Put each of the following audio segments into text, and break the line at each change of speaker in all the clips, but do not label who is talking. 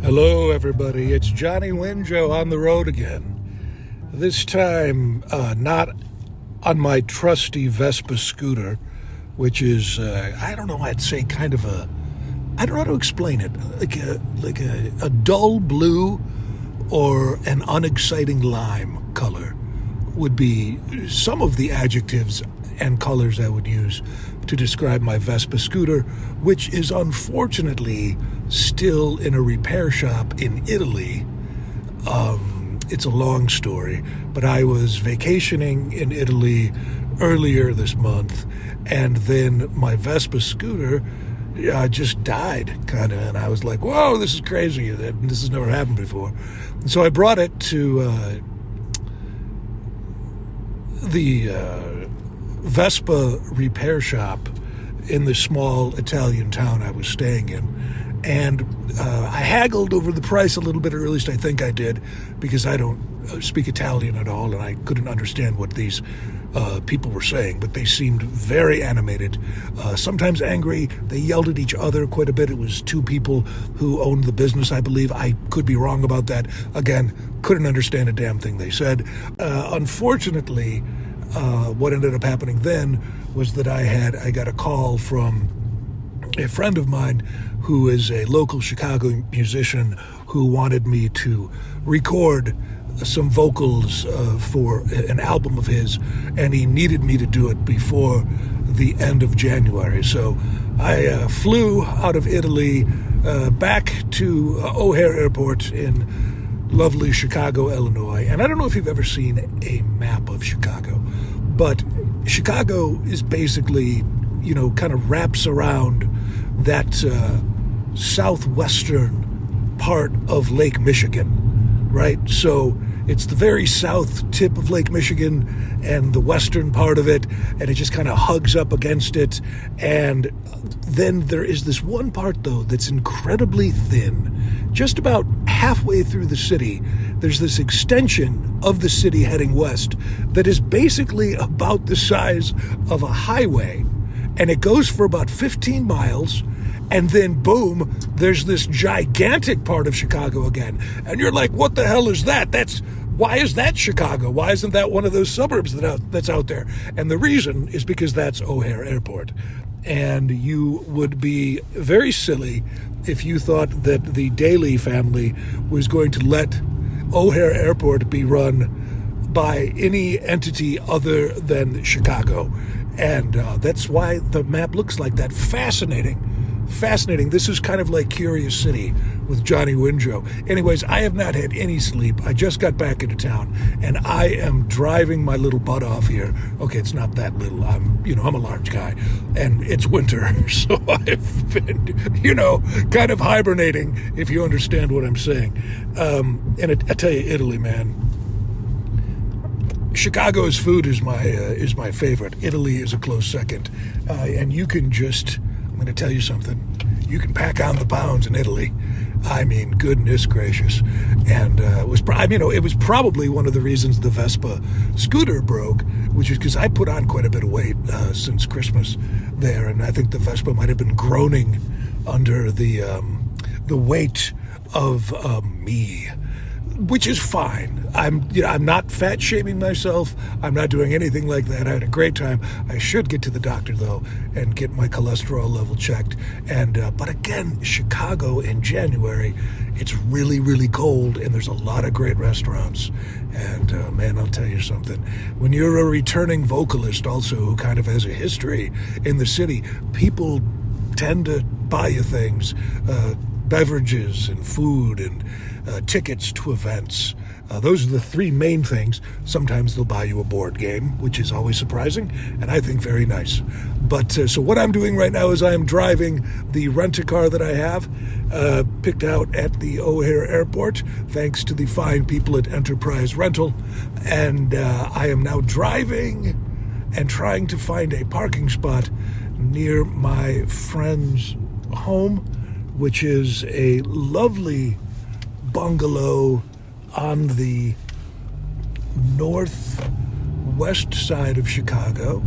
Hello, everybody. It's Johnny Winjo on the road again. This time, not on my trusty Vespa scooter, which is, I don't know, I'd say kind of I don't know how to explain it, like a dull blue or an unexciting lime color would be some of the adjectives and colors I would use to describe my Vespa scooter, which is unfortunately still in a repair shop in Italy. It's a long story, but I was vacationing in Italy earlier this month, and then my Vespa scooter just died, kind of, and I was like, whoa, this is crazy. This has never happened before. And so I brought it to the Vespa repair shop in the small Italian town I was staying in. And I haggled over the price a little bit, or at least I think I did, because I don't speak Italian at all, and I couldn't understand what these people were saying, but they seemed very animated, sometimes angry. They yelled at each other quite a bit. It was two people who owned the business, I believe. I could be wrong about that. Again, couldn't understand a damn thing they said. Unfortunately, what ended up happening then was that I got a call from a friend of mine who is a local Chicago musician who wanted me to record some vocals for an album of his, and he needed me to do it before the end of January. So I flew out of Italy back to O'Hare Airport in lovely Chicago, Illinois. And I don't know if you've ever seen a map of Chicago, but Chicago is basically, kind of wraps around that southwestern part of Lake Michigan, right? So it's the very south tip of Lake Michigan and the western part of it, and it just kind of hugs up against it. And then there is this one part, though, that's incredibly thin. Just about halfway through the city, there's this extension of the city heading west that is basically about the size of a highway, and it goes for about 15 miles, and then boom, there's this gigantic part of Chicago again. And you're like, what the hell is that? Why is that Chicago? Why isn't that one of those suburbs that's out there? And the reason is because that's O'Hare Airport. And you would be very silly if you thought that the Daley family was going to let O'Hare Airport be run by any entity other than Chicago. And that's why the map looks like that. Fascinating. This is kind of like Curious City with Johnny Winjo. Anyways, I have not had any sleep. I just got back into town, and I am driving my little butt off here. Okay, it's not that little. I'm a large guy, and it's winter, so I've been, kind of hibernating, if you understand what I'm saying. And I tell you, Italy, man. Chicago's food is my favorite. Italy is a close second, and you can just. I'm going to tell you something. You can pack on the pounds in Italy. I mean, goodness gracious. And it was probably one of the reasons the Vespa scooter broke, which is because I put on quite a bit of weight since Christmas there, and I think the Vespa might have been groaning under the weight of me. Which is fine. I'm not fat shaming myself. I'm not doing anything like that. I had a great time. I should get to the doctor though and get my cholesterol level checked. And but again, Chicago in January, it's really, really cold, and there's a lot of great restaurants. And man, I'll tell you something. When you're a returning vocalist, also who kind of has a history in the city, people tend to buy you things, beverages and food and tickets to events. Those are the three main things. Sometimes they'll buy you a board game, which is always surprising and I think very nice. But so what I'm doing right now is I am driving the rent-a-car that I have, picked out at the O'Hare Airport, thanks to the fine people at Enterprise Rental. And I am now driving and trying to find a parking spot near my friend's home, which is a lovely bungalow on the northwest side of Chicago,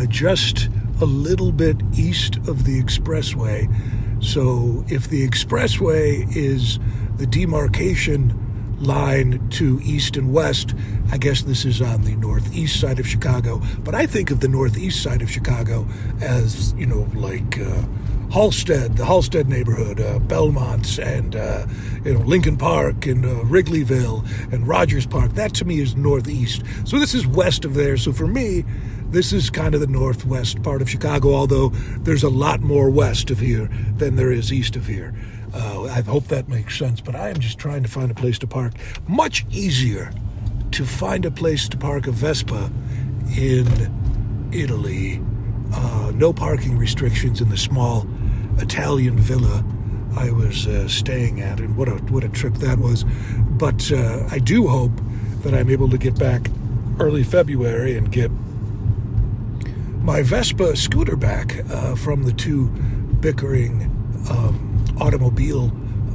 just a little bit east of the expressway. So if the expressway is the demarcation line to east and west, I guess this is on the northeast side of Chicago. But I think of the northeast side of Chicago as, like Halsted, the Halsted neighborhood, Belmont, and Lincoln Park, and Wrigleyville, and Rogers Park. That to me is northeast. So this is west of there. So for me, this is kind of the northwest part of Chicago, although there's a lot more west of here than there is east of here. I hope that makes sense, but I am just trying to find a place to park. Much easier to find a place to park a Vespa in Italy. No parking restrictions in the small Italian villa I was staying at, and what a trip that was. But I do hope that I'm able to get back early February and get my Vespa scooter back from the two bickering automobile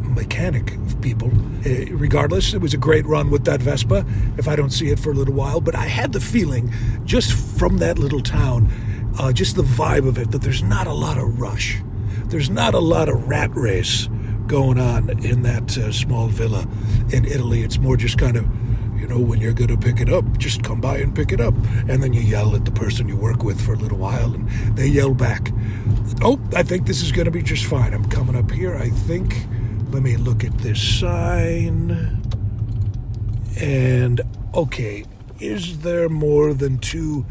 mechanic people. Regardless, it was a great run with that Vespa, if I don't see it for a little while. But I had the feeling, just from that little town, just the vibe of it, that there's not a lot of rush. There's not a lot of rat race going on in that small villa in Italy. It's more just kind of, when you're going to pick it up, just come by and pick it up. And then you yell at the person you work with for a little while, and they yell back. Oh, I think this is going to be just fine. I'm coming up here, I think. Let me look at this sign. And, okay, is there more than 2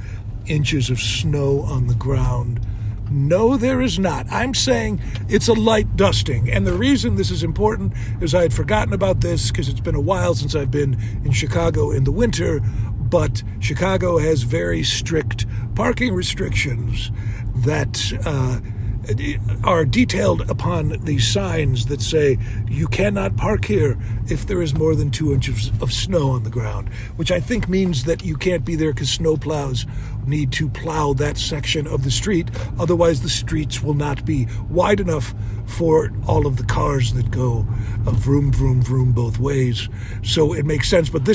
inches of snow on the ground? No, there is not. I'm saying it's a light dusting. And the reason this is important is I had forgotten about this because it's been a while since I've been in Chicago in the winter, but Chicago has very strict parking restrictions that are detailed upon these signs that say you cannot park here if there is more than 2 inches of snow on the ground, which I think means that you can't be there because snow plows need to plow that section of the street. Otherwise, the streets will not be wide enough for all of the cars that go vroom, vroom, vroom both ways. So it makes sense. But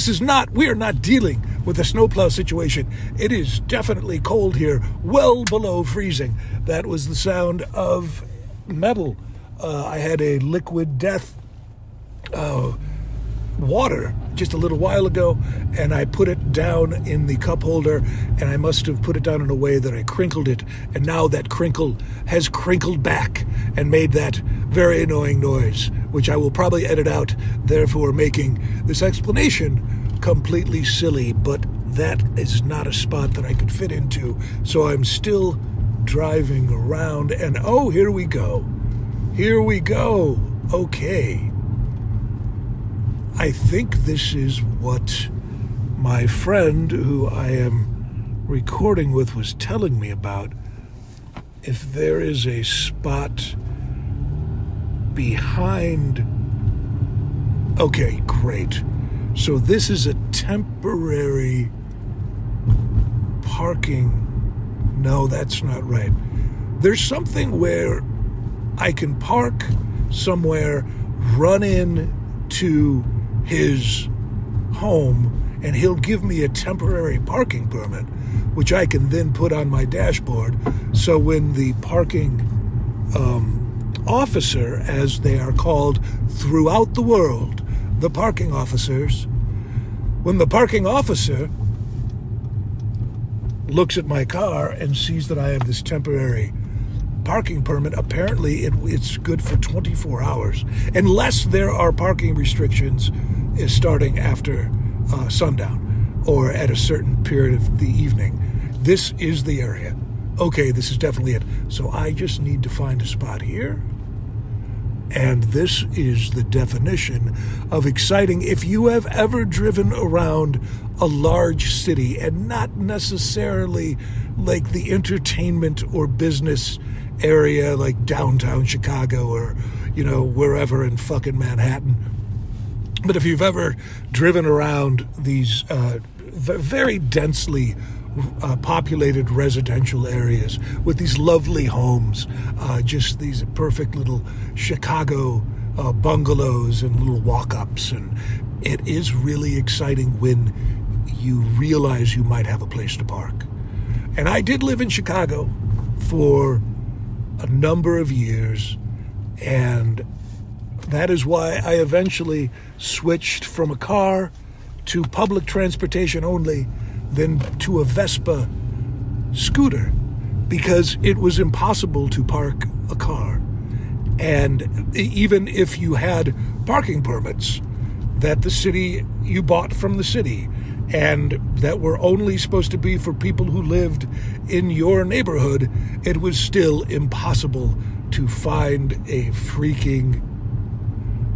we are not dealing with a snowplow situation. It is definitely cold here, well below freezing. That was the sound of metal. I had a liquid death water just a little while ago, and I put it down in the cup holder, and I must have put it down in a way that I crinkled it, and now that crinkle has crinkled back and made that very annoying noise, which I will probably edit out, therefore making this explanation completely silly. But that is not a spot that I could fit into, so I'm still driving around, and oh, here we go. Okay. I think this is what my friend who I am recording with was telling me about. If there is a spot behind... Okay, great. So this is a temporary parking... No, that's not right. There's something where I can park somewhere, run in to his home, and he'll give me a temporary parking permit, which I can then put on my dashboard. So when the parking officer, as they are called throughout the world, the parking officers, when the parking officer looks at my car and sees that I have this temporary parking permit, apparently it's good for 24 hours, unless there are parking restrictions starting after sundown or at a certain period of the evening. This is the area. Okay, this is definitely it. So I just need to find a spot here. And this is the definition of exciting. If you have ever driven around a large city, and not necessarily like the entertainment or business area like downtown Chicago or, wherever in fucking Manhattan, but if you've ever driven around these very densely populated residential areas with these lovely homes, just these perfect little Chicago bungalows and little walk-ups, and it is really exciting when you realize you might have a place to park. And I did live in Chicago for a number of years, And that is why I eventually switched from a car to public transportation only, then to a Vespa scooter, because it was impossible to park a car. And even if you had parking permits that the city, you bought from the city, and that were only supposed to be for people who lived in your neighborhood, it was still impossible to find a freaking...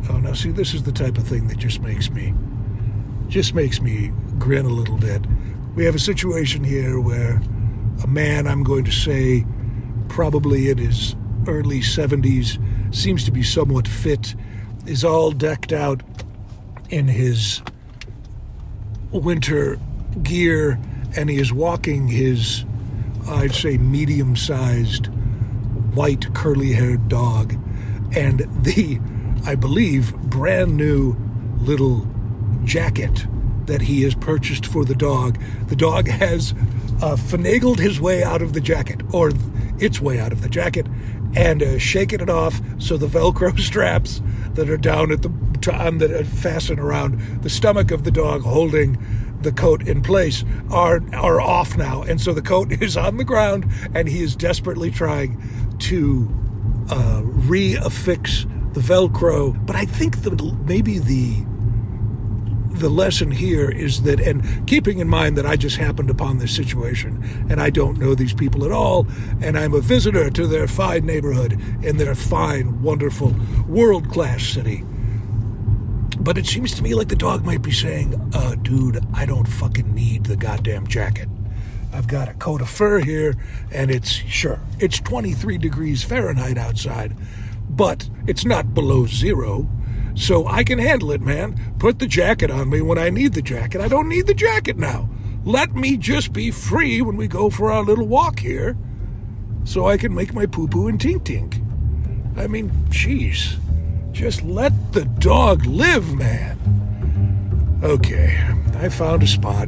Oh, now see, this is the type of thing that just makes me grin a little bit. We have a situation here where a man, I'm going to say, probably in his early 70s, seems to be somewhat fit, is all decked out in his winter gear, and he is walking his, I'd say, medium-sized, white, curly-haired dog. And the, I believe, brand new little jacket that he has purchased for the dog has finagled his way out of the jacket, or its way out of the jacket, and shaken it off so the Velcro straps that are down at that fasten around the stomach of the dog holding the coat in place are off now. And so the coat is on the ground, and he is desperately trying to re-affix the Velcro. But I think maybe the lesson here is that, and keeping in mind that I just happened upon this situation, and I don't know these people at all, and I'm a visitor to their fine neighborhood in their fine, wonderful, world-class city. But it seems to me like the dog might be saying, dude, I don't fucking need the goddamn jacket. I've got a coat of fur here, and it's 23 degrees Fahrenheit outside, but it's not below zero. So I can handle it, man. Put the jacket on me when I need the jacket. I don't need the jacket now. Let me just be free when we go for our little walk here, so I can make my poo-poo and tink-tink. I mean, jeez. Just let the dog live, man. Okay, I found a spot.